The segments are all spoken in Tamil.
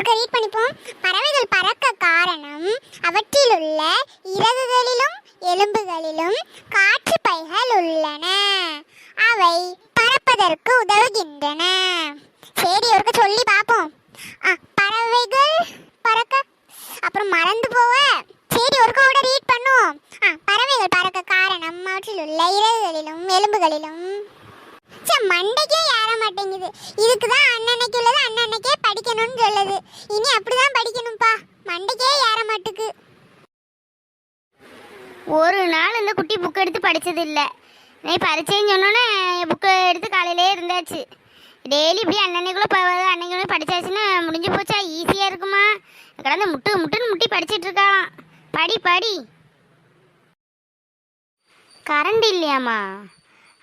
ஒருக்க ரீட் பண்ணிப்போம். பறவைகள் பறக்க காரணம் அவற்றிலுள்ள இறகுகளிலும் எலும்புகளிலும் காற்று பைகள் உள்ளன. அவை பறப்பதற்கு உதவுகின்றன. சரி, ஒருக்க சொல்லி பார்ப்போம். பறவைகள் பறக்க, அப்புறம் மறந்து போவ. சரி, ஒருக்க கூட ரீட் பண்ணுவோம். பறவைகள் பறக்க காரணம் அவற்றிலுள்ள இறகுகளிலும் எலும்புகளிலும். மண்டைக்கே ஏற மாட்டேங்குது. இதுக்குதான் அண்ணன்னைக்கு உள்ளது அண்ணன்னைக்கே படிக்கணும்னு சொல்லுது. இனி அப்படிதான் படிக்கணும்ப்பா, மண்டைக்கே ஏற மாட்டுக்கு. ஒரு நாள் இந்த குட்டி புக் எடுத்து படித்தது இல்லை. நீ பரிச்சைன்னு சொன்னோன்னே புக்கை எடுத்து காலையிலே இருந்தாச்சு. டெய்லி இப்படி அன்னன்னைக்குள்ளே அன்னைக்குள்ளே படித்தாச்சுன்னா முடிஞ்சு போச்சா? ஈஸியாக இருக்குமா? கடந்து முட்டுன்னு முட்டி படிச்சுட்டு இருக்கலாம். படி படி. கரண்ட் இல்லையாம்மா?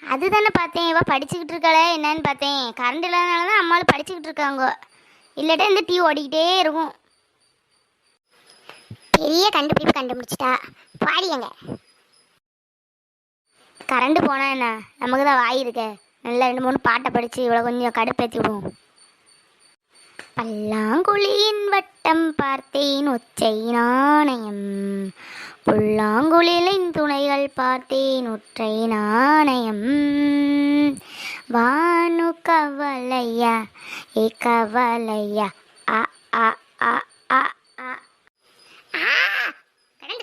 அதுதானே பார்த்தேன். இவ படிச்சுக்கிட்டு இருக்காளே என்னன்னு பார்த்தேன். கரண்ட் இல்லாதனால தான் அம்மாவும் படிச்சுக்கிட்டு இருக்காங்க. இல்லாட்டா இந்த டீ ஓடிக்கிட்டே இருக்கும். பெரிய கண்டுபிடிப்பு கண்டுபிடிச்சிட்டா. பாடியங்க. கரண்ட் போனா என்ன, நமக்கு தான் வாய் இருக்க. நல்லா 2-3 பாட்டை படித்து இவ்வளோ கொஞ்சம் கடுப்பேற்றி விடுவோம். பல்லாங்குழியின் வட்டம் பார்த்தேன் ஒற்றை நாணயம், புல்லாங்குழிலின் துணைகள் பார்த்தேன் ஒற்றை நாணயம். வானு கவலையா ஏ கவலையா அ அ அ அ அ.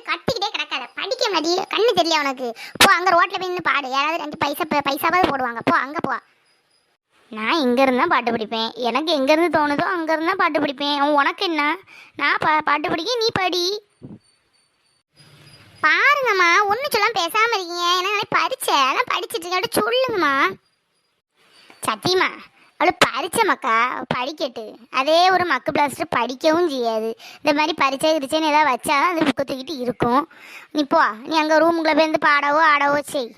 கட்டிக்கிட்டே கிடக்காத, படிக்க மாட்டி. கண்ணு தெரியல உனக்கு. போ, அங்கே ரோட்டில் போய் நின்று பாடு. யாராவது 2 பைசாவாவது போடுவாங்க. போ, அங்கே போ. நான் இங்கேருந்து தான் பாட்டு படிப்பேன். எனக்கு எங்கேருந்து தோணுதோ அங்கேருந்து தான் பாட்டு படிப்பேன். உனக்கு என்ன? நான் பாட்டு படிக்க, நீ படி. பாருங்கம்மா, ஒன்றும் சொல்லாமல் பேசாமல் இருக்கீங்க. ஏன்னா பரிச்சை அதான் படிச்சுட்டு இருக்கேன். சொல்லுங்கம்மா. சத்தியமா அவளை பரிச்சை மக்கா படிக்கட்டு. அதே ஒரு மக்கு பிளாஸ்டர் படிக்கவும் செய்யாது. இந்த மாதிரி பரிச்சை கிரிச்சைன்னு ஏதாவது வச்சா அந்த புக்கை தூக்கிட்டு இருக்கும். நீ போ, நீ அங்கே ரூமுக்குள்ளே போய் வந்து பாடவோ ஆடவோ செய்.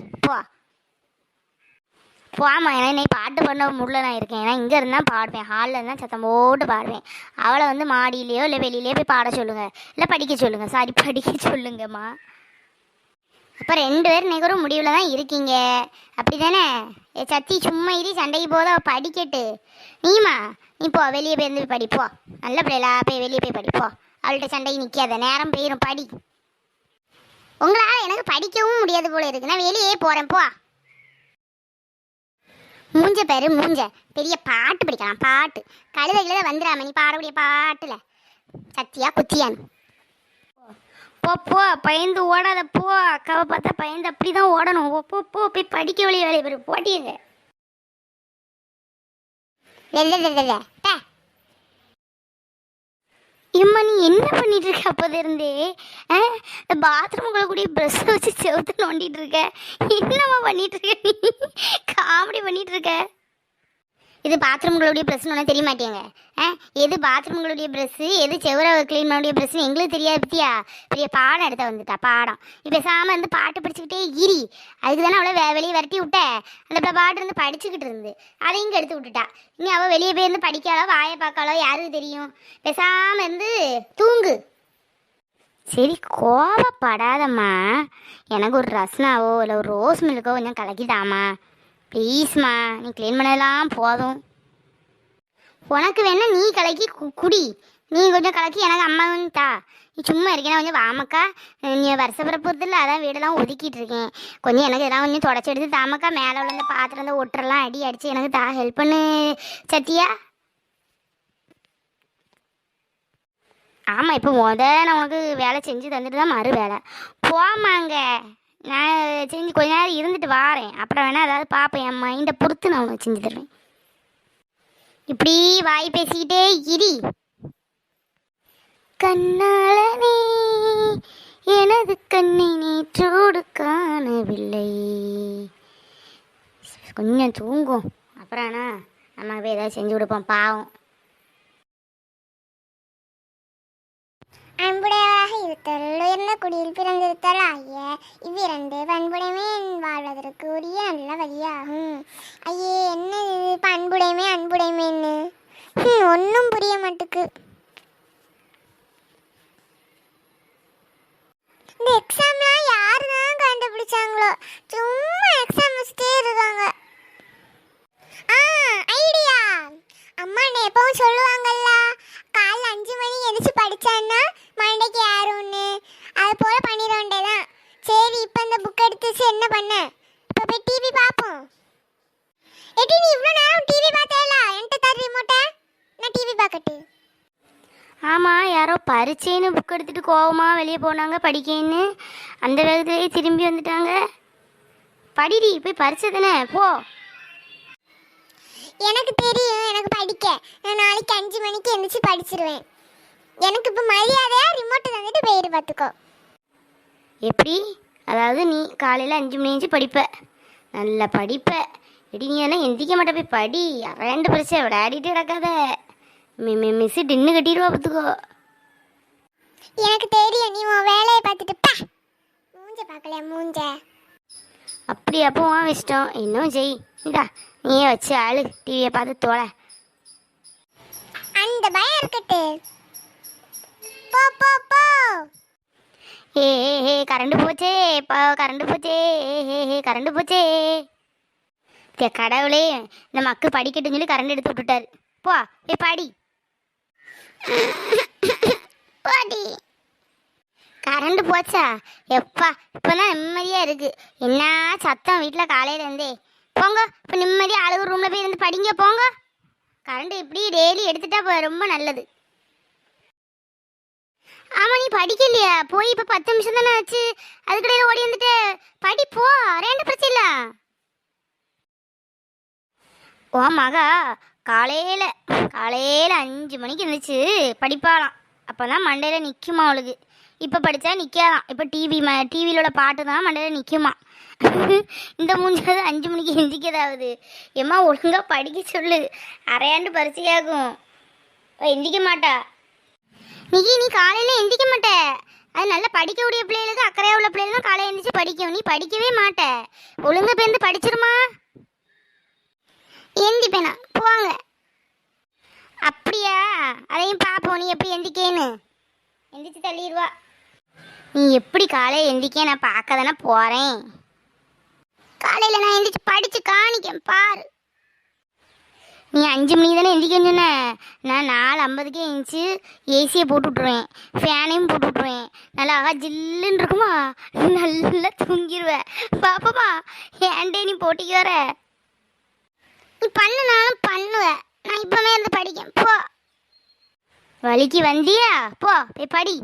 போமா. ஏன்னா இன்னைக்கு பாட்டு பண்ண முடியல நான் இருக்கேன். ஏன்னா இங்கே இருந்தால் பாடுவேன், ஹாலில் இருந்தால் சத்தம் போட்டு பாடுவேன். அவளை வந்து மாடியிலையோ இல்லை வெளியிலையோ போய் பாட சொல்லுங்கள், இல்லை படிக்க சொல்லுங்கள். சாரி, படிக்க சொல்லுங்கம்மா. அப்போ 2 பேரும் நிகரும் முடிவில் தான் இருக்கீங்க, அப்படி தானே? சத்தி சும்மா இரு, சண்டைக்கு போத படிக்கட்டு. நீமா நீ போ, வெளியே போய் இருந்து படிப்போ. நல்ல பிள்ளைலா, போய் வெளியே போய் படிப்போ. அவள்கிட்ட சண்டைக்கு நிற்காத, நேரம் போயிடும், படி. உங்களால் எனக்கு படிக்கவும் முடியாது போல இருக்கு. நான் வெளியே போகிறேன். போ. மூஞ்ச பேரு மூஞ்ச. பெரிய பாட்டு படிக்கலாம். பாட்டு கழுதைகளை வந்துடாம நீ பாடக்கூடிய பாட்டுல சத்தியா குத்தியான்னு. போ போ, பயந்து ஓடாத போ. அக்காவை பார்த்தா பயந்து அப்படி தான் ஓடணும். போ போ, போய் படிக்க வழி வேலை பேர் போட்டியங்க. இம்மா, நீ என்ன பண்ணிட்டு இருக்க? அப்போது இருந்தே பாத்ரூமுக்குள்ள கூடிய ப்ரெஷ் வச்சு செவுத்து நோண்டிட்டு இருக்க. என்னம்மா பண்ணிட்டு இருக்க நீ? காமெடி பண்ணிட்டு இருக்க. இது பாத்ரூம்களுடைய ப்ரெஷ்னு ஒன்றும் தெரிய மாட்டேங்க. எது பாத்ரூம்களுடைய ப்ரெஷ்ஷு, எது செவரை க்ளீன் பண்ணக்கூடிய ப்ரெஷ்னு எங்களுக்கு தெரியாது பற்றியா? பெரிய பாடம் எடுத்த வந்துட்டா பாடம். இப்போ பேசாமல் வந்து பாட்டு படிச்சுக்கிட்டே இரி. அதுக்கு தானே அவளை வெளியே விரட்டி விட்ட. அந்த பாட்டு இருந்து படிச்சுக்கிட்டு இருந்து அதை இங்கே எடுத்து விட்டுட்டா. இனி அவள் வெளியே போய் இருந்து படிக்காளோ வாயை பார்க்காளோ யாருக்கு தெரியும்? பேசாமல் இருந்து தூங்கு. சரி, கோவப்படாதம்மா. எனக்கு ஒரு ரஸ்னாவோ இல்லை ஒரு ரோஸ் மில்க்கோ கொஞ்சம் கலக்கிட்டாமா ப்ளீஸ்மா. நீ க்ளீன் பண்ணதெல்லாம் போதும். உனக்கு வேணா நீ கலக்கி குடி. நீ கொஞ்சம் கலக்கி எனக்கு அம்மா வந்து தா. நீ சும்மா இருக்கேன்னா கொஞ்சம் வாமக்கா. நீ வருஷப்பிறப்பு இல்லை, அதான் வீடெல்லாம் ஒதுக்கிட்டு இருக்கேன். கொஞ்சம் எனக்கு இதெல்லாம் கொஞ்சம் தொடச்சி எடுத்து தாமக்கா. மேலே உள்ள இந்த பாத்திரம் இந்த ஒட்டரெல்லாம் அடித்து எனக்கு தா. ஹெல்ப் பண்ணு சத்தியா. ஆமாம், இப்போ நான் உனக்கு வேலை செஞ்சு தந்துட்டு தான் மறு வேலை. போமாங்க, நான் செஞ்சு கொஞ்ச நேரம் இருந்துட்டு வாரேன். அப்புறம் வேணா ஏதாவது பார்ப்பேன். என் மைண்டை பொறுத்து நான் உனக்கு செஞ்சு தருவேன். இப்படி வாய் பேசிக்கிட்டே இரி. கண்ணாளனே எனது கண்ணை நேற்றோடு காணவில்லை. கொஞ்சம் தூங்கும், அப்புறம் நம்ம போய் ஏதாவது செஞ்சு கொடுப்போம். பாவம். அன்புடையவராக இருத்தல், உயர்ந்த குடியில் பிறந்திருத்தல் ஆகிய இவ்விரண்டு பண்புடைமை வாழ்வதற்கு உரிய நல்ல வழியாகும். ஐயே, என்ன இது பண்புடைமை அன்புடைமைன்னு ஒன்றும் புரிய மாட்டுக்கு. இந்த எக்ஸாம்லாம் யாரு தான் கண்டுபிடிச்சாங்களோ? சும்மா எக்ஸாம் வச்சுட்டே இருக்காங்க. ஐடியா! அம்மா எப்பவும் சொல்லுவாங்கல்ல, காலைல டிவி பார்க்கட்டு. ஆமாம், யாரோ பரீட்சைன்னு புக் எடுத்துகிட்டு கோவமாக வெளியே போனாங்க படிக்கன்னு. அந்த வேகத்திலேயே திரும்பி வந்துட்டாங்க. படிடி, போய் பரீட்சை தானே, போ. எனக்கு தெரியும், எனக்கு படிக்க. நான் நாளைக்கு 5 மணிக்கு எந்திரிச்சு படிச்சிருவேன். எனக்கு இப்போ மரியாதையாக ரிமோட்டை தந்துட்டு போயிடு பார்த்துக்கோ. எப்படி? அதாவது நீ காலையில் 5 மணி எழுந்து படிப்ப, நல்லா படிப்ப. எடி நீ எல்லாம் எந்திரிக்க மாட்டே, போய் படி. 2 பரீட்சை விளையாடிட்டு கிடக்காத. மிஸ்ஸு டின்னு கட்டிடுவா பார்த்துக்கோ. எனக்கு தெரியும், நீ உன் வேலையை பார்த்துட்டு பா. மூஞ்ச பார்க்கலையா மூஞ்ச? அப்படி அப்போ உன் இஷ்டம், இன்னும் செய். இந்தா நீயே வச்சு ஆளு, டிவியை பார்த்து தோலை. அந்த பயம் இருக்கட்டு. போ போ போ. ஏ கரண்டு போச்சே, கரண்டு போச்சே, கரண்டு போச்சே. கடவுளே, இந்த மக்கு படிக்கட்டுன்னு சொல்லி கரண்ட் எடுத்து விட்டுட்டாரு. போ போய் படி. போடி. கரண்ட் போச்சா? எப்பா இப்போதான் நிம்மதியாக இருக்குது. என்ன சத்தம் வீட்டில் காலையிலேருந்தே. போங்க இப்போ நிம்மதியாக அழுகு ரூமில் போய் இருந்து படிங்க போங்க. கரண்ட் இப்படி டெய்லி எடுத்துட்டா ரொம்ப நல்லது. ஆமாம், நீ படிக்கலையா? போய் இப்போ 10 நிமிஷம் தானே ஆச்சு, அதுக்கடையில் ஓடி வந்துட்டு படி போ. 2 பிரச்சனை இல்லை. ஓ மகா காலையில் 5 மணிக்கு இருந்துச்சு படிப்பாலாம். அப்போ தான் மண்டையில் நிற்குமா அவளுக்கு. இப்போ படித்தா நிற்காதான். இப்போ டிவியிலோட பாட்டு தான் மண்டையில் நிற்குமா. இந்த மூஞ்சாவது 5 மணிக்கு எந்திரிக்கதாவது. ஏம்மா ஒழுங்காக படிக்க சொல்லு, அரையாண்டு பரிச்சையாகும். எந்திரிக்க மாட்டா. நீ காலையில் எந்திரிக்க மாட்ட. அது நல்லா படிக்கக்கூடிய பிள்ளைகளுக்கு, அக்கறையாக உள்ள பிள்ளைகள் தான் காலையில் எழுந்திரிச்சு படிக்கும். நீ படிக்கவே மாட்ட. ஒழுங்காக பேருந்து படிச்சிருமா? எந்திப்பேனா போங்க. அப்படியா? அதையும் பார்ப்போம் நீ எப்படி எந்திக்கேன்னு. எந்திரிச்சு தள்ளிடுவா. நீ எப்படி காலையில் எந்திக்க நான் பார்க்க தானே போகிறேன். காலையில் நான் எந்திரிச்சு படித்து காணிக்கேன் பாரு. நீ 5 மணிக்கு தானே எந்திரிக்கன்னு சொன்ன. நான் 4:50க்கே எழுந்துச்சு ஏசியை போட்டு விட்ருவேன், ஃபேனையும் போட்டு விட்ருவேன். நல்லா ஜில்லுன்னு இருக்குமா, நல்லா தூங்கிடுவேன். பாப்பமா ஏன்டே நீ போட்டிக்கு வர? நீ பண்ணுனாலும் பண்ணுவேன். நான் இப்போவே வந்து படிக்கேன் போ. வலிக்கு வந்தியா? போ போய் படி.